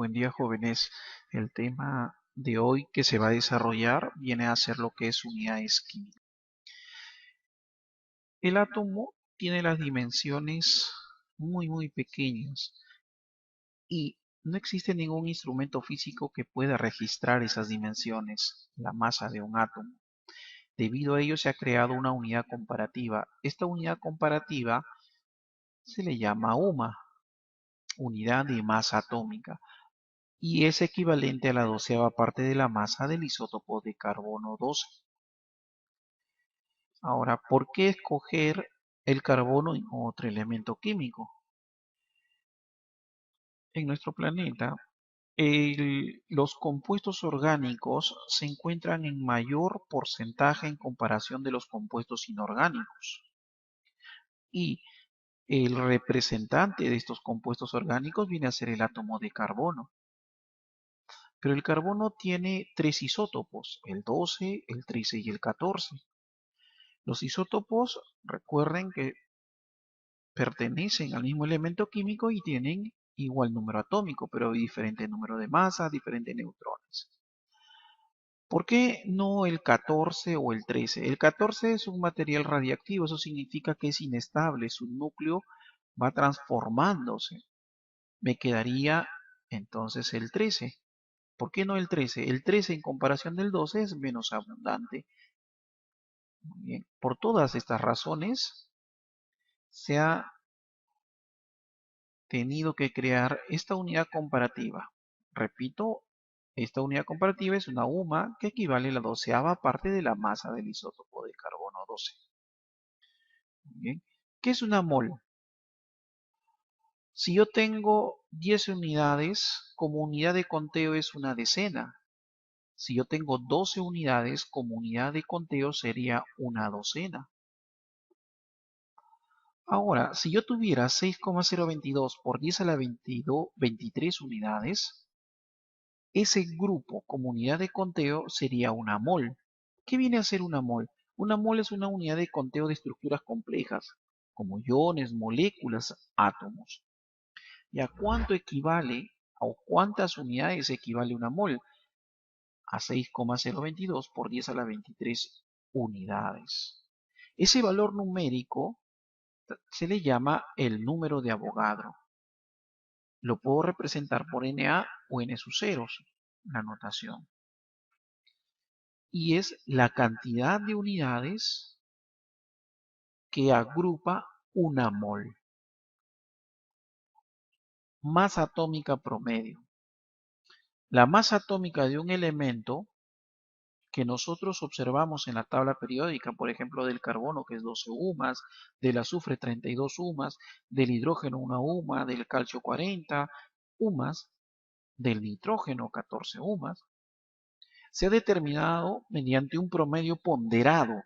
Buen día, jóvenes. El tema de hoy que se va a desarrollar viene a ser lo que es unidades químicas. El átomo tiene las dimensiones muy pequeñas y no existe ningún instrumento físico que pueda registrar esas dimensiones, la masa de un átomo. Debido a ello se ha creado una unidad comparativa. Esta unidad comparativa se le llama UMA, unidad de masa atómica, y es equivalente a la 12ª parte de la masa del isótopo de carbono 12. Ahora, ¿por qué escoger el carbono y no otro elemento químico? En nuestro planeta, los compuestos orgánicos se encuentran en mayor porcentaje en comparación de los compuestos inorgánicos. Y el representante de estos compuestos orgánicos viene a ser el átomo de carbono. Pero el carbono tiene tres isótopos, el 12, el 13 y el 14. Los isótopos, recuerden que pertenecen al mismo elemento químico y tienen igual número atómico, pero diferente número de masas, diferentes neutrones. ¿Por qué no el 14 o el 13? El 14 es un material radiactivo, eso significa que es inestable, su núcleo va transformándose. Me quedaría entonces el 13. ¿Por qué no el 13? El 13 en comparación del 12 es menos abundante. Muy bien. Por todas estas razones se ha tenido que crear esta unidad comparativa. Repito, esta unidad comparativa es una UMA que equivale a la 12ª parte de la masa del isótopo de carbono 12. Muy bien. ¿Qué es una mol? Si yo tengo 10 unidades, como unidad de conteo es una decena. Si yo tengo 12 unidades, como unidad de conteo sería una docena. Ahora, si yo tuviera 6,022 por 10 a la 23 unidades, ese grupo como unidad de conteo sería una mol. ¿Qué viene a ser una mol? Una mol es una unidad de conteo de estructuras complejas, como iones, moléculas, átomos. ¿Y a cuánto equivale o cuántas unidades equivale una mol? A 6,022 por 10 a la 23 unidades. Ese valor numérico se le llama el número de Avogadro. Lo puedo representar por Na o N sus ceros, la notación. Y es la cantidad de unidades que agrupa una mol. Masa atómica promedio. La masa atómica de un elemento que nosotros observamos en la tabla periódica, por ejemplo, del carbono, que es 12 UMAS, del azufre 32 UMAS, del hidrógeno 1 UMA, del calcio 40 UMAS, del nitrógeno 14 UMAS, se ha determinado mediante un promedio ponderado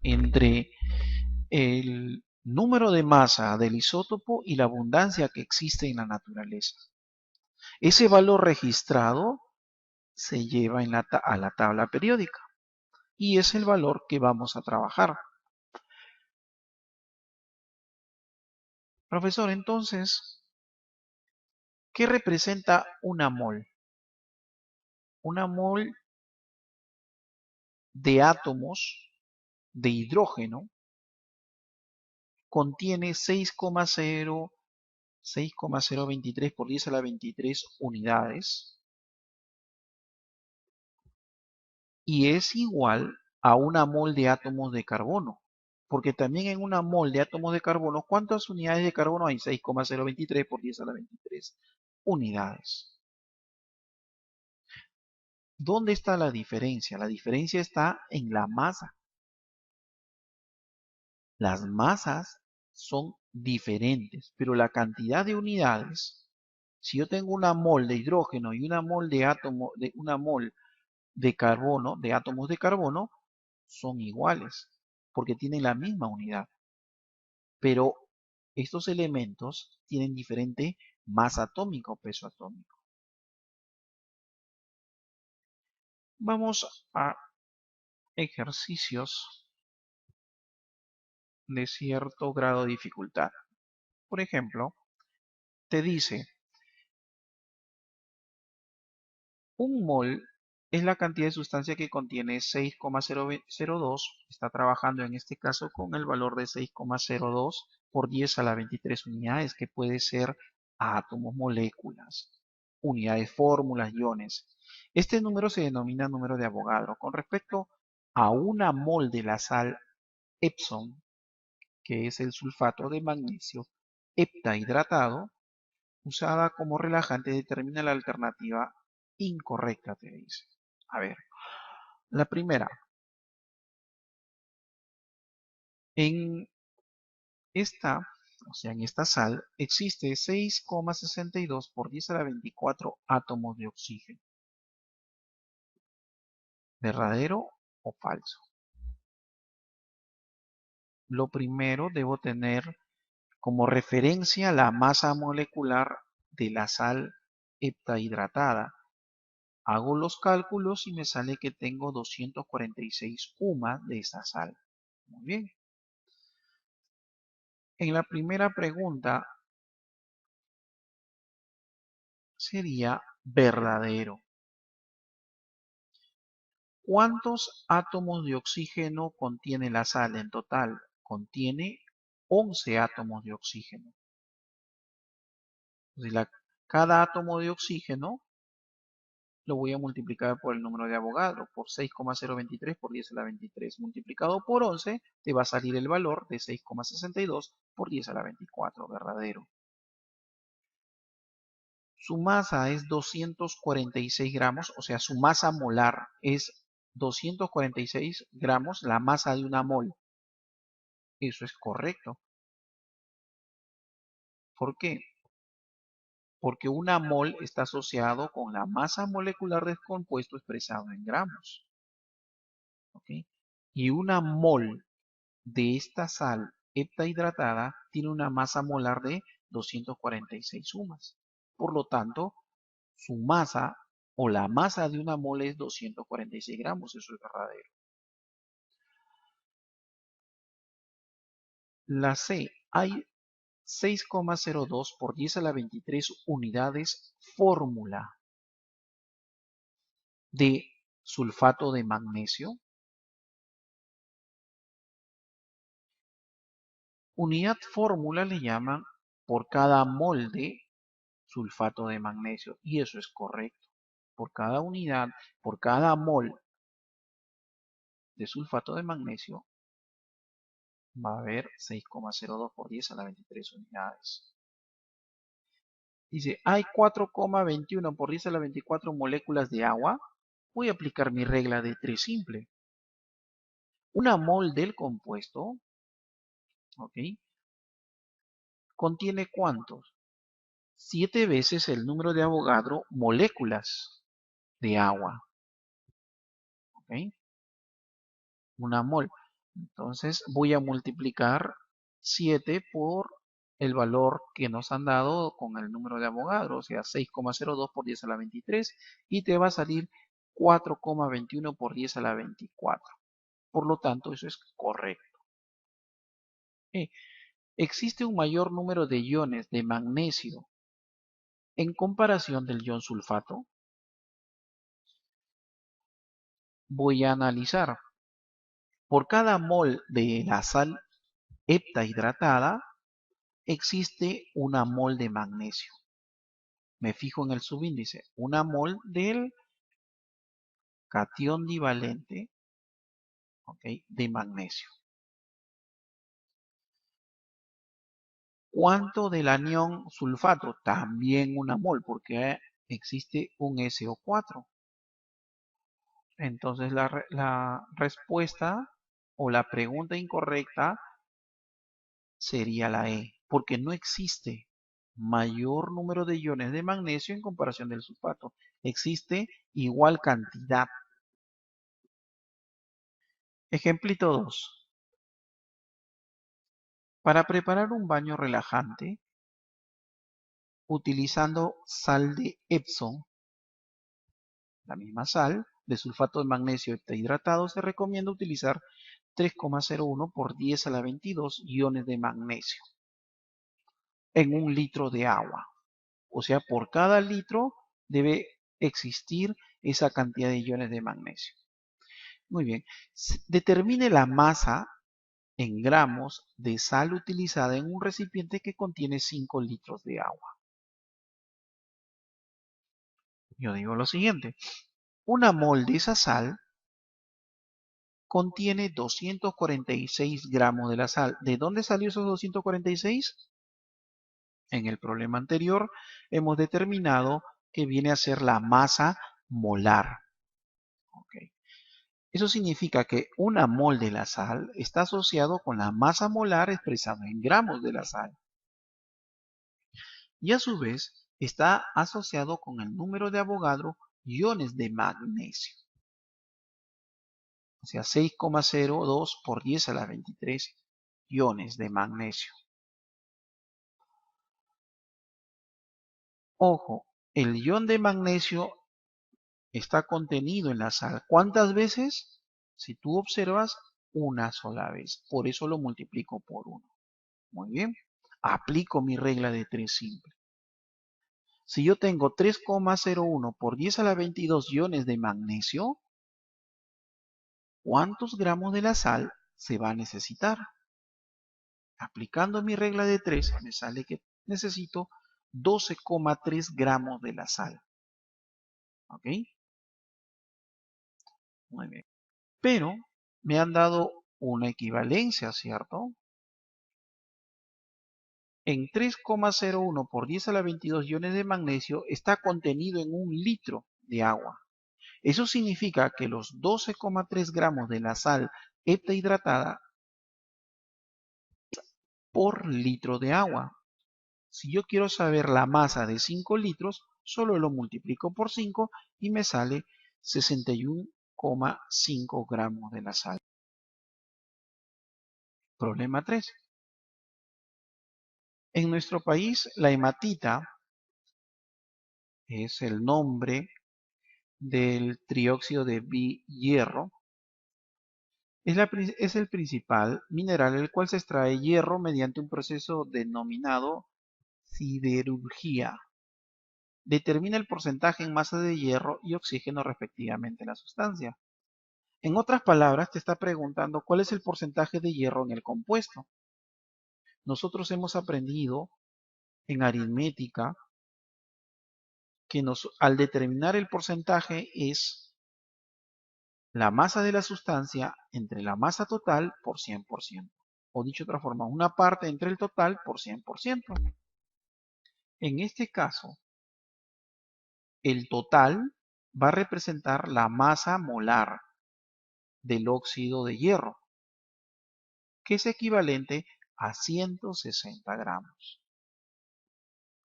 entre el número de masa del isótopo y la abundancia que existe en la naturaleza. Ese valor registrado se lleva a la tabla periódica y es el valor que vamos a trabajar. Profesor, entonces, ¿qué representa una mol? Una mol de átomos de hidrógeno contiene 6,023 por 10 a la 23 unidades y es igual a una mol de átomos de carbono. Porque también en una mol de átomos de carbono, ¿cuántas unidades de carbono hay? 6,023 por 10 a la 23 unidades. ¿Dónde está la diferencia? La diferencia está en la masa. Las masas son diferentes, pero la cantidad de unidades, si yo tengo una mol de hidrógeno y una mol de una mol de carbono, de átomos de carbono, son iguales, porque tienen la misma unidad. Pero estos elementos tienen diferente masa atómica o peso atómico. Vamos a ejercicios de cierto grado de dificultad. Por ejemplo, te dice, Un mol es la cantidad de sustancia que contiene 6,002. Está trabajando en este caso con el valor de 6,02 por 10 a la 23 unidades, que puede ser átomos, moléculas, unidades, fórmulas, iones. Este número se denomina número de Avogadro. Con respecto a una mol de la sal Epsom, que es el sulfato de magnesio heptahidratado, usada como relajante, determina la alternativa incorrecta, te dice. A ver, la primera. En esta, en esta sal existe 6,62 por 10 a la 24 átomos de oxígeno. ¿Verdadero o falso? Lo primero, debo tener como referencia la masa molecular de la sal heptahidratada. Hago los cálculos y me sale que tengo 246 UMA de esa sal. Muy bien. En la primera pregunta sería verdadero. ¿Cuántos átomos de oxígeno contiene la sal en total? Contiene 11 átomos de oxígeno. Entonces, cada átomo de oxígeno lo voy a multiplicar por el número de Avogadro, por 6,023 por 10 a la 23. Multiplicado por 11, te va a salir el valor de 6,62 por 10 a la 24, verdadero. Su masa es 246 gramos, o sea, su masa molar es 246 gramos, la masa de una mol. Eso es correcto. ¿Por qué? Porque una mol está asociado con la masa molecular del compuesto expresado en gramos. ¿Ok? Y una mol de esta sal heptahidratada tiene una masa molar de 246 sumas. Por lo tanto, su masa o la masa de una mol es 246 gramos. Eso es verdadero. La C. Hay 6,02 por 10 a la 23 unidades fórmula de sulfato de magnesio. Unidad fórmula le llaman por cada mol de sulfato de magnesio, y eso es correcto. Por cada unidad, por cada mol de sulfato de magnesio, va a haber 6,02 por 10 a la 23 unidades. Dice, hay 4,21 por 10 a la 24 moléculas de agua. Voy a aplicar mi regla de 3 simple. Una mol del compuesto, ¿ok? ¿Contiene cuántos? 7 veces el número de Avogadro moléculas de agua, ¿ok? Una mol. Entonces voy a multiplicar 7 por el valor que nos han dado con el número de Avogadro, o sea, 6,02 por 10 a la 23, y te va a salir 4,21 por 10 a la 24. Por lo tanto, eso es correcto. Existe un mayor número de iones de magnesio en comparación del ion sulfato. Voy a analizar. Por cada mol de la sal heptahidratada, existe una mol de magnesio. Me fijo en el subíndice. Una mol del catión divalente, ¿okay?, de magnesio. ¿Cuánto del anión sulfato? También una mol, porque existe un SO4. Entonces la respuesta o la pregunta incorrecta sería la E, porque no existe mayor número de iones de magnesio en comparación del sulfato. Existe igual cantidad. Ejemplito 2. Para preparar un baño relajante, utilizando sal de Epsom, la misma sal de sulfato de magnesio heptahidratado, se recomienda utilizar 3,01 por 10 a la 22 iones de magnesio en un litro de agua. O sea, por cada litro debe existir esa cantidad de iones de magnesio. Muy bien. Determine la masa en gramos de sal utilizada en un recipiente que contiene 5 litros de agua. Yo digo lo siguiente. Una mol de esa sal contiene 246 gramos de la sal. ¿De dónde salió esos 246? En el problema anterior hemos determinado que viene a ser la masa molar. Okay. Eso significa que una mol de la sal está asociado con la masa molar expresada en gramos de la sal. Y a su vez está asociado con el número de Avogadro iones de magnesio. O sea, 6,02 por 10 a la 23 iones de magnesio. Ojo, el ion de magnesio está contenido en la sal. ¿Cuántas veces? Si tú observas, una sola vez. Por eso lo multiplico por 1. Muy bien. Aplico mi regla de 3 simple. Si yo tengo 3,01 por 10 a la 22 iones de magnesio, ¿cuántos gramos de la sal se va a necesitar? Aplicando mi regla de 3, me sale que necesito 12,3 gramos de la sal. ¿Ok? Muy bien. Pero me han dado una equivalencia, ¿cierto? En 3,01 por 10 a la 22 iones de magnesio está contenido en 1 litro de agua. Eso significa que los 12,3 gramos de la sal heptahidratada por litro de agua. Si yo quiero saber la masa de 5 litros, solo lo multiplico por 5 y me sale 61,5 gramos de la sal. Problema 3. En nuestro país, la hematita es el nombre del trióxido de hierro. Es el principal mineral el cual se extrae hierro mediante un proceso denominado siderurgia. Determina el porcentaje en masa de hierro y oxígeno respectivamente en la sustancia. En otras palabras, te está preguntando cuál es el porcentaje de hierro en el compuesto. Nosotros hemos aprendido en aritmética que al determinar el porcentaje es la masa de la sustancia entre la masa total por 100%. O dicho de otra forma, una parte entre el total por 100%. En este caso, el total va a representar la masa molar del óxido de hierro, que es equivalente a 160 gramos.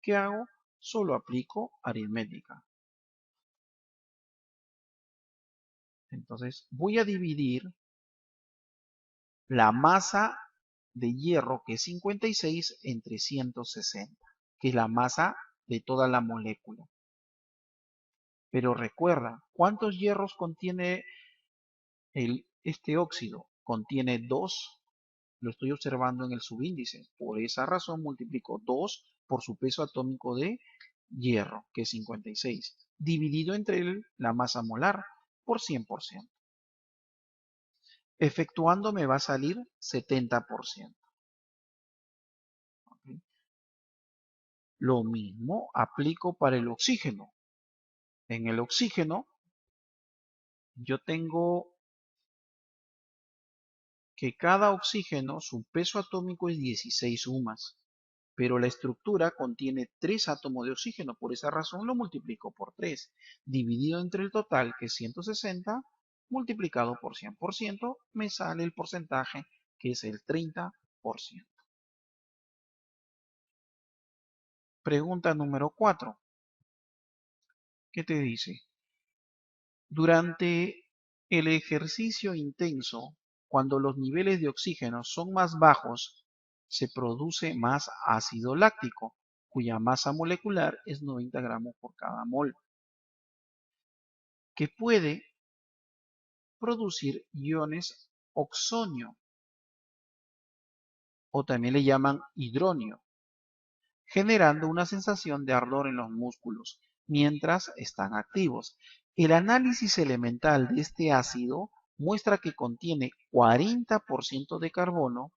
¿Qué hago? Solo aplico aritmética. Entonces voy a dividir la masa de hierro, que es 56, entre 160, que es la masa de toda la molécula. Pero recuerda, ¿cuántos hierros contiene este óxido? Contiene 2. Lo estoy observando en el subíndice. Por esa razón multiplico 2 por su peso atómico de hierro, que es 56, dividido entre la masa molar por 100%. Efectuando me va a salir 70%. ¿Okay? Lo mismo aplico para el oxígeno. En el oxígeno yo tengo que cada oxígeno, su peso atómico es 16 UMAS, pero la estructura contiene 3 átomos de oxígeno. Por esa razón lo multiplico por 3, dividido entre el total, que es 160, multiplicado por 100%, me sale el porcentaje, que es el 30%. Pregunta número 4. ¿Qué te dice? Durante el ejercicio intenso, cuando los niveles de oxígeno son más bajos, se produce más ácido láctico, cuya masa molecular es 90 gramos por cada mol, que puede producir iones oxonio, o también le llaman hidronio, generando una sensación de ardor en los músculos. mientras están activos. El análisis elemental de este ácido muestra que contiene 40% de carbono,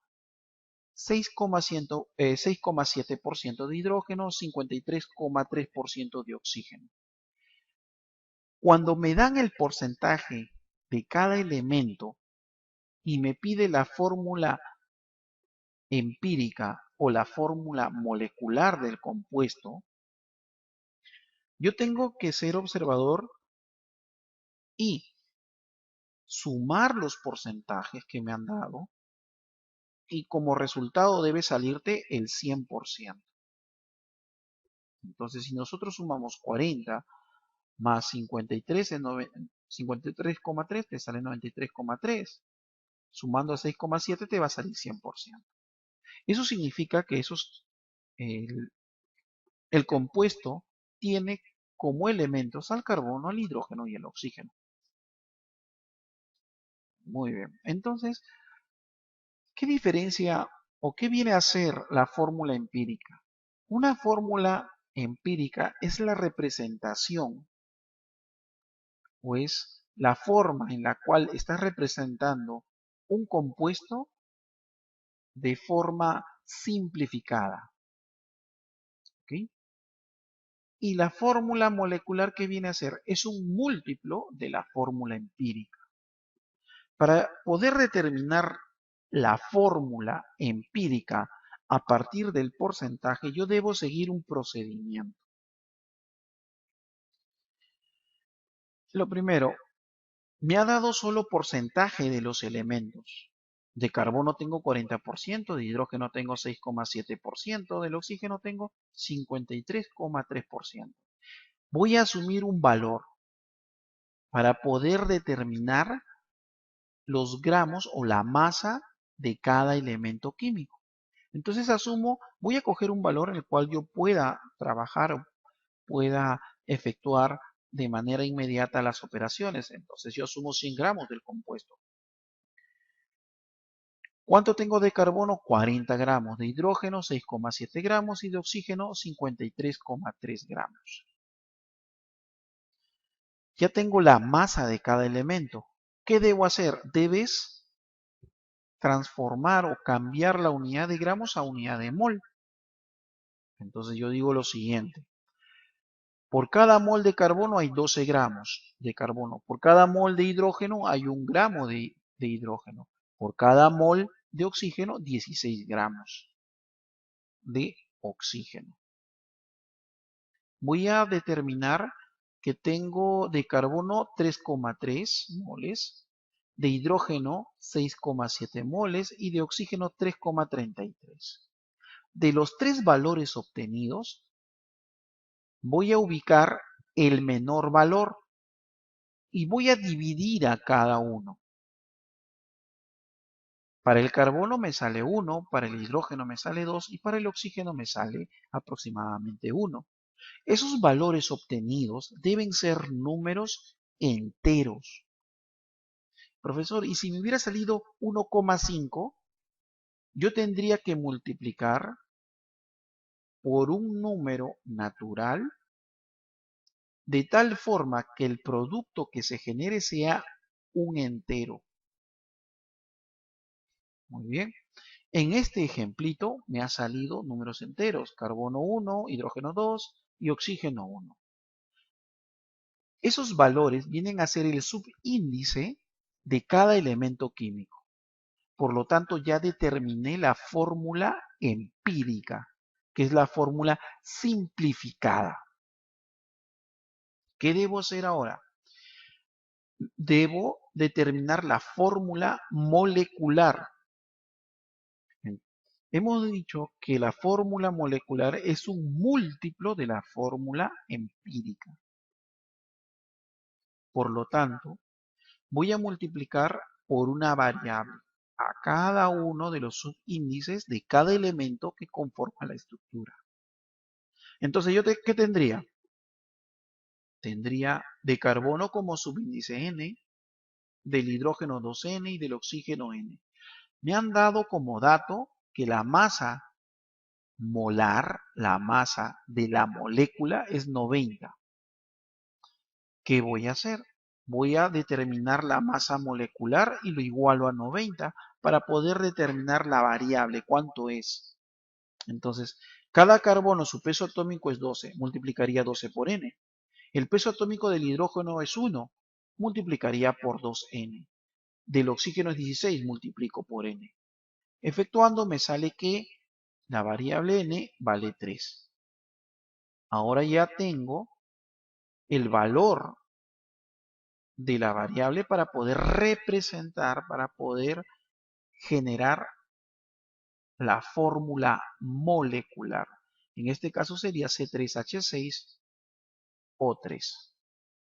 6,7% de hidrógeno, 53,3% de oxígeno. Cuando me dan el porcentaje de cada elemento y me pide la fórmula empírica o la fórmula molecular del compuesto, yo tengo que ser observador y sumar los porcentajes que me han dado y como resultado debe salirte el 100%. Entonces, si nosotros sumamos 40 más 53 es 53,3, te sale 93,3. Sumando a 6,7 te va a salir 100%. Eso significa que el, el compuesto tiene como elementos al carbono, al hidrógeno y al oxígeno. Muy bien. Entonces, ¿qué diferencia o qué viene a ser la fórmula empírica? Una fórmula empírica es la representación o es la forma en la cual estás representando un compuesto de forma simplificada. ¿Ok? Y la fórmula molecular que viene a ser es un múltiplo de la fórmula empírica. Para poder determinar la fórmula empírica a partir del porcentaje, yo debo seguir un procedimiento. Lo primero, me ha dado solo porcentaje de los elementos. De carbono tengo 40%, de hidrógeno tengo 6,7%, del oxígeno tengo 53,3%. Voy a asumir un valor para poder determinar los gramos o la masa de cada elemento químico. Entonces voy a coger un valor en el cual yo pueda trabajar o pueda efectuar de manera inmediata las operaciones. Entonces yo asumo 100 gramos del compuesto. ¿Cuánto tengo de carbono? 40 gramos. De hidrógeno, 6,7 gramos. Y de oxígeno, 53,3 gramos. Ya tengo la masa de cada elemento. ¿Qué debo hacer? Debes transformar o cambiar la unidad de gramos a unidad de mol. Entonces yo digo lo siguiente. Por cada mol de carbono hay 12 gramos de carbono. Por cada mol de hidrógeno hay 1 gramo de hidrógeno. Por cada mol de oxígeno, 16 gramos de oxígeno. Voy a determinar que tengo de carbono 3,3 moles, de hidrógeno 6,7 moles y de oxígeno 3,33. De los tres valores obtenidos, voy a ubicar el menor valor y voy a dividir a cada uno. Para el carbono me sale 1, para el hidrógeno me sale 2 y para el oxígeno me sale aproximadamente 1. Esos valores obtenidos deben ser números enteros. Profesor, ¿y si me hubiera salido 1,5? Yo tendría que multiplicar por un número natural de tal forma que el producto que se genere sea un entero. Muy bien. En este ejemplito me ha salido números enteros, carbono 1, hidrógeno 2 y oxígeno 1. Esos valores vienen a ser el subíndice de cada elemento químico. Por lo tanto, ya determiné la fórmula empírica, que es la fórmula simplificada. ¿Qué debo hacer ahora? Debo determinar la fórmula molecular. Hemos dicho que la fórmula molecular es un múltiplo de la fórmula empírica. Por lo tanto, voy a multiplicar por una variable a cada uno de los subíndices de cada elemento que conforma la estructura. Entonces, ¿qué tendría? Tendría de carbono como subíndice N, del hidrógeno 2N y del oxígeno N. Me han dado como dato que la masa molar, la masa de la molécula es 90. ¿Qué voy a hacer? Voy a determinar la masa molecular y lo igualo a 90 para poder determinar la variable, cuánto es. Entonces, cada carbono, su peso atómico es 12, multiplicaría 12 por n. El peso atómico del hidrógeno es 1, multiplicaría por 2n. Del oxígeno es 16, multiplico por n. Efectuando me sale que la variable n vale 3. Ahora ya tengo el valor de la variable para poder representar, para poder generar la fórmula molecular. En este caso sería C3H6O3.